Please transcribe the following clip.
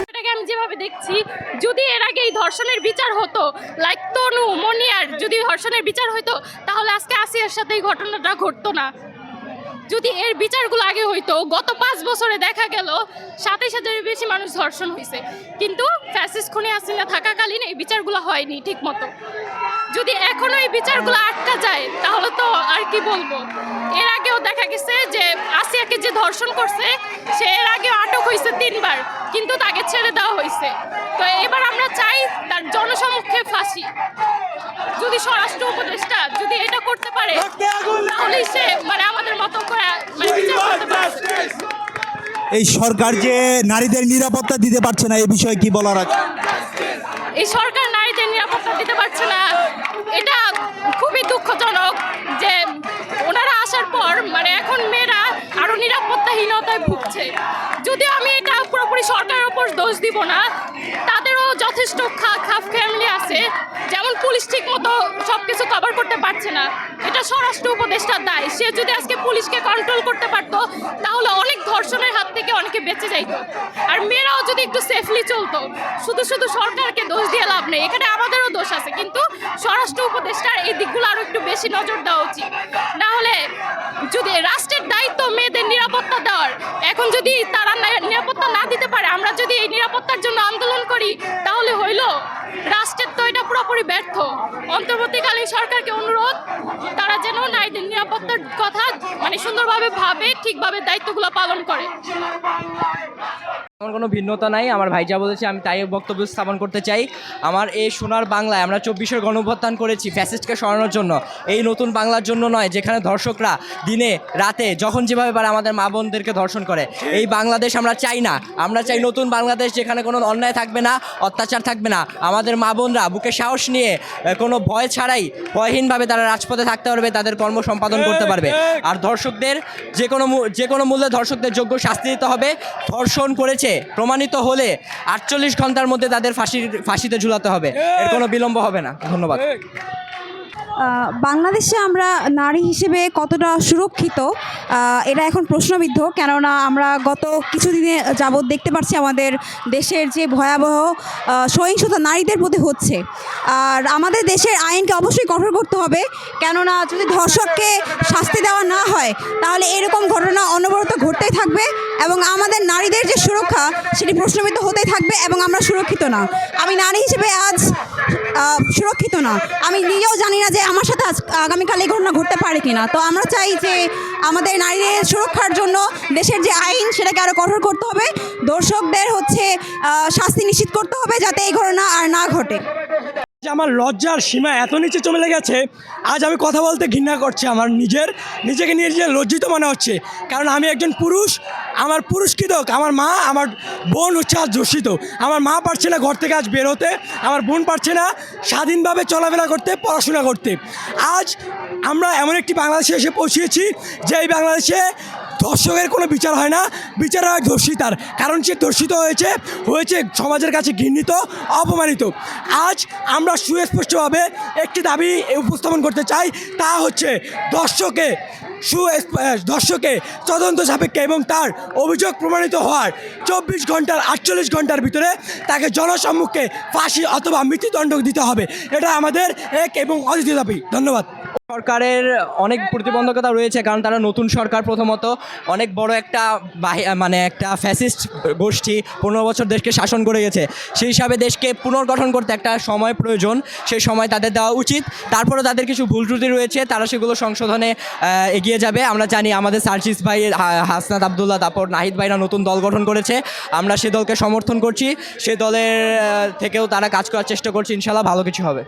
এটাকে আমি যেভাবে দেখছি, যদি এর আগে এই ধর্ষণের বিচার হতো, লাইক তনু মনিয়ার যদি ধর্ষণের বিচার হতো, তাহলে আজকে আসিয়ার সাথে এই ঘটনাটা ঘটতো না। যদি এর বিচারগুলো আগে হইতো, গত 5 বছরে দেখা গেল 27,000-এর বেশি মানুষ ধর্ষণ হয়েছে, কিন্তু ফ্যাসিস্ট খুনি হাসিনা থাকাকালীন এই বিচারগুলো হয়নি ঠিক মতো। যদি এখনো এই বিচারগুলো আটকা যায় তাহলে তো আর কি বলবো। এর আগেও দেখা গেছে যে আসিয়াকে যে ধর্ষণ করছে সে এর আগেও আটক হয়েছে 3 বার, কিন্তু তাকে ছেড়ে দেওয়া হয়েছে। তো এবার আমরা চাই তার জনসমক্ষে ফাঁসি। যদি স্বরাষ্ট্র উপদেষ্টা যদি এটা করতে পারে তাহলে সে আমাদের মতো করে বিচার করতে পারে। এই সরকার যে নারীদের নিরাপত্তা দিতে পারছে না, এই বিষয়ে কি বলার আছে? এই সরকার নারীদের নিরাপত্তা দিতে পারছে না, এটা খুবই দুঃখজনক যে ওনারা আসার পর এখন মেয়েরা আরো নিরাপত্তাহীনতায় ভুগছে। যদিও আমি এটা পুরোপুরি সরকারের উপর দোষ দিব না, তাদেরও যথেষ্ট খাপ ফ্যামিলি আছে, যেমন পুলিশ ঠিক মতো সব কিছু কভার করতে পারছে না, এটা স্বরাষ্ট্র উপদেষ্টার দায়। সে যদি আজকে পুলিশকে কন্ট্রোল করতে পারতো তাহলে অনেক ধর্ষণের হাত থেকে অনেকে বেঁচে যাইতো, আর মেয়েরাও যদি একটু সেফলি চলতো। শুধু শুধু সরকারকে দোষ দিয়ে লাভ নেই, এখানে আমাদেরও দোষ আছে, কিন্তু স্বরাষ্ট্র উপদেষ্টার এই দিকগুলো আরও একটু বেশি নজর দেওয়া উচিত। না হলে যদি রাষ্ট্রের দায়িত্ব মেয়েদের নিরাপত্তা দেওয়ার, এখন যদি তারা নিরাপত্তা না দিতে পারে, আমরা যদি এই নিরাপত্তার জন্য আন্দোলন করি তাহলে হইল রাষ্ট্রের তো এটা পুরোপুরি ব্যর্থ। অন্তর্বর্তীকালীন সরকারকে অনুরোধ, তারা যেন নারীদের নিরাপত্তার কথা সুন্দরভাবে ভাবে, ঠিকভাবে দায়িত্বগুলো পালন করে। আমার কোনো ভিন্নতা নাই, আমার ভাই যা বলেছে আমি তাই বক্তব্য স্থাপন করতে চাই। আমার এই সোনার বাংলায় আমরা 24-এর গণঅভ্যুত্থান করেছি ফ্যাসিস্টকে সরানোর জন্য, এই নতুন বাংলার জন্য নয় যেখানে ধর্ষকরা দিনে রাতে যখন যেভাবে পারে আমাদের মা বোনদেরকে ধর্ষণ করে। এই বাংলাদেশ আমরা চাই না, আমরা চাই নতুন বাংলাদেশ যেখানে কোনো অন্যায় থাকবে না, অত্যাচার থাকবে না। আমাদের মা বোনরা বুকে সাহস নিয়ে কোনো ভয় ছাড়াই ভয়হীনভাবে তারা রাজপথে থাকতে পারবে, তাদের কর্ম সম্পাদন করতে পারবে। আর ধর্ষকদের যে কোনো মূল্যে ধর্ষকদের যোগ্য শাস্তি দিতে হবে। ধর্ষণ করেছে প্রমাণিত হলে 48 ঘন্টার মধ্যে তাদের ফাঁসিতে ঝুলাতে হবে, এর কোনো বিলম্ব হবে না। ধন্যবাদ। বাংলাদেশে আমরা নারী হিসেবে কতটা সুরক্ষিত এটা এখন প্রশ্নবিদ্ধ, কেননা আমরা গত কিছুদিনে যাবৎ দেখতে পাচ্ছি আমাদের দেশের যে ভয়াবহ সহিংসতা নারীদের প্রতি হচ্ছে। আর আমাদের দেশের আইনকে অবশ্যই কঠোর করতে হবে, কেননা যদি ধর্ষককে শাস্তি দেওয়া না হয় তাহলে এরকম ঘটনা অনবরত ঘটতেই থাকবে এবং আমাদের নারীদের যে সুরক্ষা সেটি প্রশ্নবিদ্ধ হতেই থাকবে এবং আমরা সুরক্ষিত না। আমি নারী হিসেবে আজ সুরক্ষিত না, আমি নিজেও জানি না যে আমার সাথে আগামীকাল এই ঘটনা ঘটতে পারে কিনা। তো আমরা চাই যে আমাদের নারীদের সুরক্ষার জন্য দেশের যে আইন সেটাকে আরও কঠোর করতে হবে, দর্শকদের শাস্তি নিশ্চিত করতে হবে যাতে এই ঘটনা আর না ঘটে। আমার লজ্জার সীমা এত নিচে চলে গেছে, আজ আমি কথা বলতে ঘৃণা করছি। আমার নিজেকে নিয়ে লজ্জিত মনে হচ্ছে, কারণ আমি একজন পুরুষ, আমার পুরস্কৃত, আমার মা আমার বোন হচ্ছে আজ ধর্ষিত। আমার মা পারছে না ঘর থেকে আজ বের হতে, আমার বোন পারছে না স্বাধীনভাবে চলাফেরা করতে, পড়াশোনা করতে। আজ আমরা এমন একটি বাংলাদেশে এসে পৌঁছেছি যে এই বাংলাদেশে ধর্ষকের কোনো বিচার হয় না, বিচার হয় ধর্ষিতার। কারণ সে ধর্ষিত হয়েছে সমাজের কাছে ঘৃণিত, অপমানিত। আজ আমরা সুস্পষ্টভাবে একটি দাবি উপস্থাপন করতে চাই, তা হচ্ছে ধর্ষকে তদন্ত সাপেক্ষে এবং তার অভিযোগ প্রমাণিত হওয়ার 48 ঘন্টার ভিতরে তাকে জনসম্মুখে ফাঁসি অথবা মৃত্যুদণ্ড দিতে হবে। এটা আমাদের এক এবং অদ্বিতীয় দাবি। ধন্যবাদ। সরকারের অনেক প্রতিবন্ধকতা রয়েছে, কারণ তারা নতুন সরকার, প্রথমত অনেক বড় একটা একটা ফ্যাসিস্ট গোষ্ঠী 15 বছর দেশকে শাসন করে গেছে। সেই হিসাবে দেশকে পুনর্গঠন করতে একটা সময় প্রয়োজন, সেই সময় তাদের দেওয়া উচিত। তারপরে তাদের কিছু ভুল ত্রুটি রয়েছে, তারা সেগুলো সংশোধনে এগিয়ে যাবে। আমরা জানি আমাদের সার্জিস ভাই, হাসনাত আবদুল্লাহ, তারপর নাহিদ ভাইরা নতুন দল গঠন করেছে, আমরা সে দলকে সমর্থন করছি। সে দলের থেকেও তারা কাজ করার চেষ্টা করছে, ইনশাল্লাহ ভালো কিছু হবে।